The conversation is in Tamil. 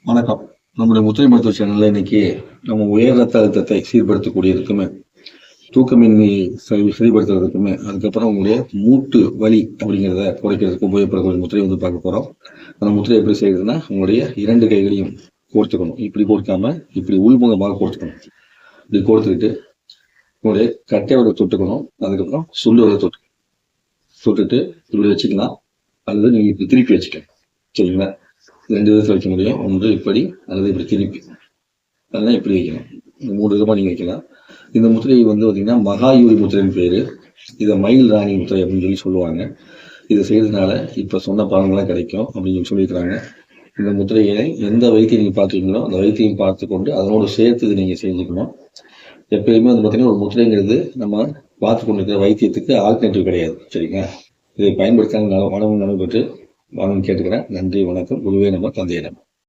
வணக்கம். நம்முடைய முத்திரை மருத்துவ சேனல்ல இன்னைக்கு நம்ம உயர் ரத்த அழுத்தத்தை சீர்படுத்தக்கூடியதுக்குமே, தூக்கமின்மை சரிப்படுத்துறதுக்குமே, அதுக்கப்புறம் உங்களுடைய மூட்டு வலி அப்படிங்கிறத குறைக்கிறதுக்கு உபயோகப்படக்கூடிய முத்திரை பார்க்க போறோம். அந்த முத்திரை எப்படி செய்யறதுன்னா, உங்களுடைய 2 கைகளையும் கோர்த்துக்கணும். இப்படி கோர்க்காம இப்படி உள்முகமாக கோர்த்துக்கணும். இப்படி கோர்த்துக்கிட்டு உங்களுடைய கட்டை விரலை தொட்டுக்கணும். அதுக்கப்புறம் சுண்டு விரலை தொட்டுட்டு இப்படி வச்சுக்கலாம். அல்லது நீங்க இப்படி திருப்பி வச்சுக்கலாம். சரிங்களா? 2 விதத்தில் வைக்க முடியும். ஒன்று இப்படி அல்லது இப்படி திருப்பி, அதெல்லாம் இப்படி வைக்கணும். 3 விதமாக நீங்கள் வைக்கலாம். இந்த முத்திரை பார்த்தீங்கன்னா மகாயூரி முத்திரைன்னு பேர். இதை மயில் ராணி முத்திரை அப்படின்னு சொல்லுவாங்க. இதை செய்யறதுனால இப்போ சொன்ன பலன்கள்லாம் கிடைக்கும் அப்படின்னு சொல்லியிருக்கிறாங்க. இந்த முத்திரையை எந்த வைத்தியம் நீங்கள் பார்த்துருக்கீங்களோ அந்த வைத்தியம் பார்த்து கொண்டு அதனோட சேர்த்து இதை நீங்கள் செஞ்சுக்கணும். எப்பயுமே பார்த்தீங்கன்னா ஒரு முத்திரைங்கிறது நம்ம பார்த்து கொண்டு இருக்கிற வைத்தியத்துக்கு ஆல்டர்னேட்டிவ் கிடையாது. சரிங்க, இதை பயன்படுத்தாங்க மனமும் நலவு பெற்று வாங்கன்னு கேட்டுக்கிறேன். நன்றி, வணக்கம். குருவே நம, தந்தையே நம.